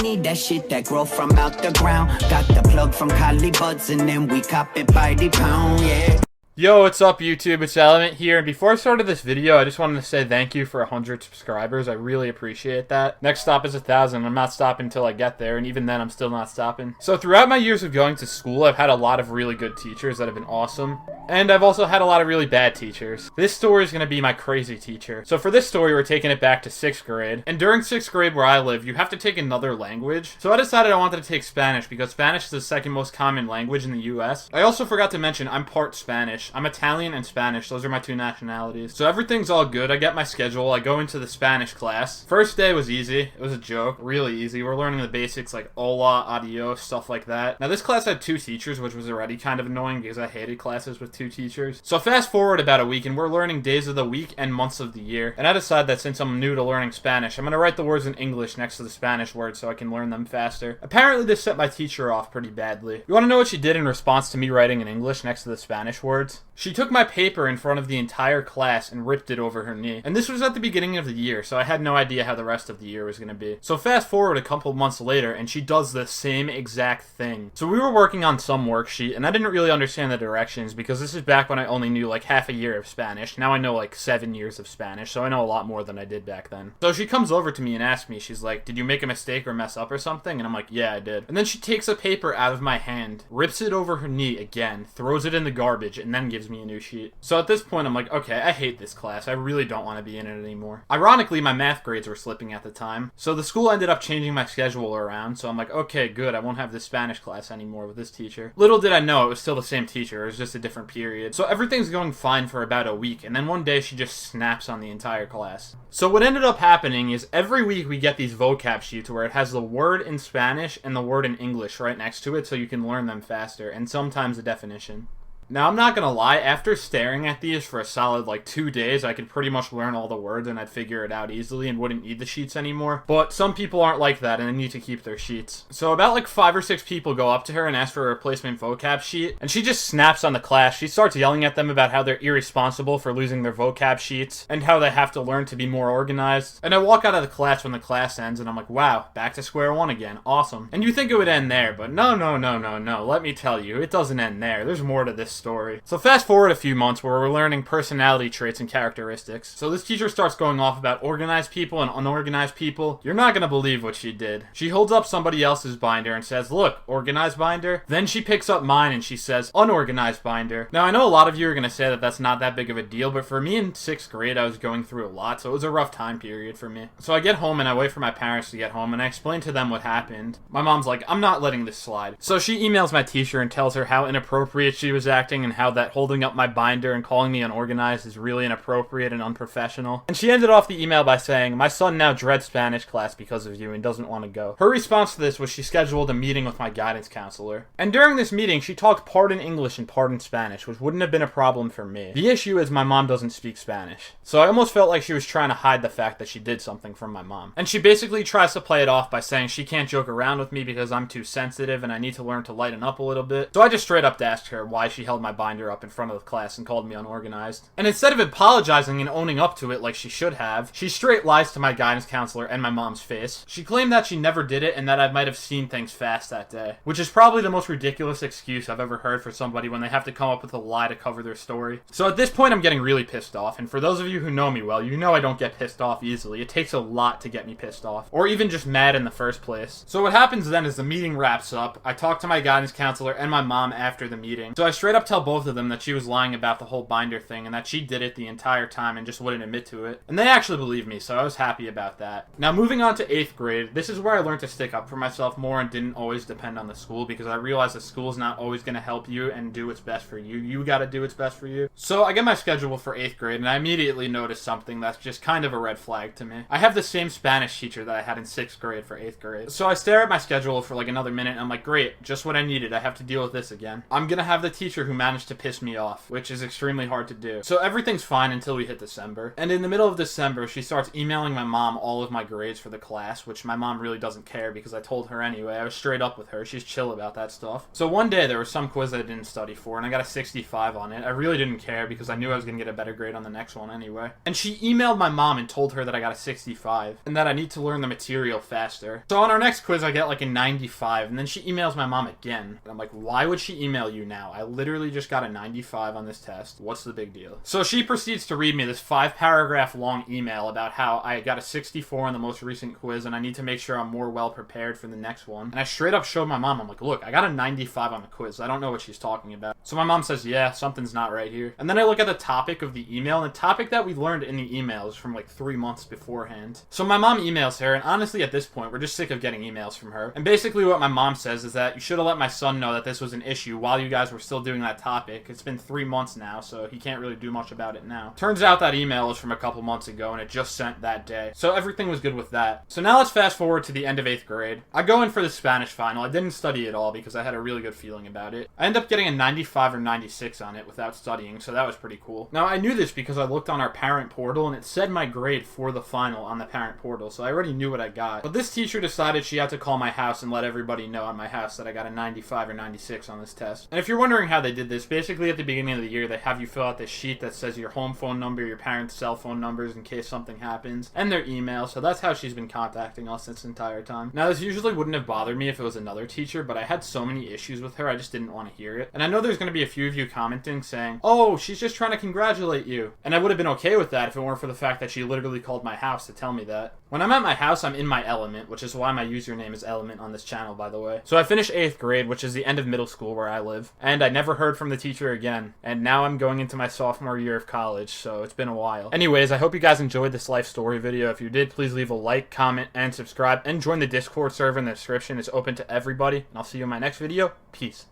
need that shit that grow from out the ground. Got the plug from Collie Buds and then we cop it by the pound, yeah. Yo, what's up YouTube? It's Element here, and before I started this video, I just wanted to say thank you for 100 subscribers. I really appreciate that. Next stop is 1,000. I'm not stopping until I get there, and even then, I'm still not stopping. So throughout my years of going to school, I've had a lot of really good teachers that have been awesome, and I've also had a lot of really bad teachers. This story is going to be my crazy teacher. So for this story, we're taking it back to 6th grade, and during 6th grade where I live, you have to take another language. So I decided I wanted to take Spanish because Spanish is the second most common language in the US. I also forgot to mention I'm part Spanish. I'm Italian and Spanish. Those are my two nationalities. So everything's all good. I get my schedule. I go into the Spanish class. First day was easy. It was a joke. Really easy. We're learning the basics like hola, adios, stuff like that. Now this class had 2 teachers, which was already kind of annoying because I hated classes with 2 teachers. So fast forward about a week and we're learning days of the week and months of the year. And I decided that since I'm new to learning Spanish, I'm going to write the words in English next to the Spanish words so I can learn them faster. Apparently this set my teacher off pretty badly. You want to know what she did in response to me writing in English next to the Spanish words? She took my paper in front of the entire class and ripped it over her knee. And this was at the beginning of the year, so I had no idea how the rest of the year was going to be. So fast forward a couple months later, and she does the same exact thing. So we were working on some worksheet, and I didn't really understand the directions because this is back when I only knew like half a year of Spanish. Now I know like 7 years of Spanish, so I know a lot more than I did back then. So she comes over to me and asks me, she's like, did you make a mistake or mess up or something? And I'm like, yeah, I did. And then she takes a paper out of my hand, rips it over her knee again, throws it in the garbage, and then gives me a new sheet. So at this point, I'm like, okay, I hate this class. I really don't want to be in it anymore. Ironically, my math grades were slipping at the time. So the school ended up changing my schedule around. So I'm like, okay, good. I won't have this Spanish class anymore with this teacher. Little did I know it was still the same teacher. It was just a different period. So everything's going fine for about a week. And then one day she just snaps on the entire class. So what ended up happening is every week we get these vocab sheets where it has the word in Spanish and the word in English right next to it so you can learn them faster. And sometimes the definition. Now, I'm not gonna lie, after staring at these for a solid, like, 2 days, I could pretty much learn all the words and I'd figure it out easily and wouldn't need the sheets anymore. But some people aren't like that and they need to keep their sheets. So about, like, 5 or 6 people go up to her and ask for a replacement vocab sheet, and she just snaps on the class. She starts yelling at them about how they're irresponsible for losing their vocab sheets and how they have to learn to be more organized. And I walk out of the class when the class ends and I'm like, wow, back to square one again. Awesome. And you think it would end there, but no. Let me tell you, it doesn't end there. There's more to this story. So fast forward a few months where we're learning personality traits and characteristics. So this teacher starts going off about organized people and unorganized people. You're not gonna believe what she did. She holds up somebody else's binder and says, look, organized binder. Then she picks up mine and she says, unorganized binder. Now I know a lot of you are gonna say that that's not that big of a deal, but for me in 6th grade I was going through a lot, so it was a rough time period for me. So I get home and I wait for my parents to get home and I explain to them what happened. My mom's like, I'm not letting this slide. So she emails my teacher and tells her how inappropriate she was acting and how that holding up my binder and calling me unorganized is really inappropriate and unprofessional. And she ended off the email by saying, my son now dreads Spanish class because of you and doesn't want to go. Her response to this was she scheduled a meeting with my guidance counselor. And during this meeting, she talked part in English and part in Spanish, which wouldn't have been a problem for me. The issue is my mom doesn't speak Spanish. So I almost felt like she was trying to hide the fact that she did something from my mom. And she basically tries to play it off by saying she can't joke around with me because I'm too sensitive and I need to learn to lighten up a little bit. So I just straight up asked her why she held my binder up in front of the class and called me unorganized. And instead of apologizing and owning up to it like she should have, she straight lies to my guidance counselor and my mom's face. She claimed that she never did it and that I might have seen things fast that day, which is probably the most ridiculous excuse I've ever heard for somebody when they have to come up with a lie to cover their story. So at this point I'm getting really pissed off, and for those of you who know me well, you know I don't get pissed off easily. It takes a lot to get me pissed off, or even just mad in the first place. So what happens then is the meeting wraps up. I talk to my guidance counselor and my mom after the meeting. So I straight up tell both of them that she was lying about the whole binder thing and that she did it the entire time and just wouldn't admit to it. And they actually believed me, so I was happy about that. Now moving on to 8th grade, this is where I learned to stick up for myself more and didn't always depend on the school, because I realized the school's not always going to help you and do what's best for you. You got to do what's best for you. So I get my schedule for 8th grade and I immediately noticed something that's just kind of a red flag to me. I have the same Spanish teacher that I had in 6th grade for 8th grade. So I stare at my schedule for like another minute and I'm like, great, just what I needed. I have to deal with this again. I'm going to have the teacher who managed to piss me off, which is extremely hard to do. So everything's fine until we hit December. And in the middle of December, she starts emailing my mom all of my grades for the class, which my mom really doesn't care because I told her anyway. I was straight up with her. She's chill about that stuff. So one day there was some quiz I didn't study for, and I got a 65 on it. I really didn't care because I knew I was going to get a better grade on the next one anyway. And she emailed my mom and told her that I got a 65 and that I need to learn the material faster. So on our next quiz, I get like a 95, and then she emails my mom again. And I'm like, why would she email you now? I literally just got a 95 on this test. What's the big deal? So she proceeds to read me this 5-paragraph long email about how I got a 64 on the most recent quiz and I need to make sure I'm more well prepared for the next one. And I straight up showed my mom, I'm like, look, I got a 95 on the quiz. I don't know what she's talking about. So my mom says, yeah, something's not right here. And then I look at the topic of the email, and the topic that we learned in the email is from like 3 months beforehand. So my mom emails her, and honestly at this point, we're just sick of getting emails from her. And basically what my mom says is that you should have let my son know that this was an issue while you guys were still doing that topic. It's been 3 months now, so he can't really do much about it now. Turns out that email was from a couple months ago, and it just sent that day. So everything was good with that. So now let's fast forward to the end of 8th grade. I go in for the Spanish final. I didn't study at all because I had a really good feeling about it. I end up getting a 95 or 96 on it without studying, so that was pretty cool. Now I knew this because I looked on our parent portal, and it said my grade for the final on the parent portal, so I already knew what I got. But this teacher decided she had to call my house and let everybody know at my house that I got a 95 or 96 on this test. And if you're wondering how they did this, basically at the beginning of the year, they have you fill out this sheet that says your home phone number, your parents' cell phone numbers in case something happens, and their email, so that's how she's been contacting us this entire time. Now this usually wouldn't have bothered me if it was another teacher, but I had so many issues with her, I just didn't want to hear it. And I know there's going to be a few of you commenting saying, oh, she's just trying to congratulate you. And I would have been okay with that if it weren't for the fact that she literally called my house to tell me that. When I'm at my house, I'm in my element, which is why my username is Element on this channel, by the way. So I finished 8th grade, which is the end of middle school where I live, and I never heard from the teacher again. And now I'm going into my sophomore year of college, so it's been a while. Anyways, I hope you guys enjoyed this life story video. If you did, please leave a like, comment, and subscribe, and join the Discord server in the description. It's open to everybody, and I'll see you in my next video. Peace.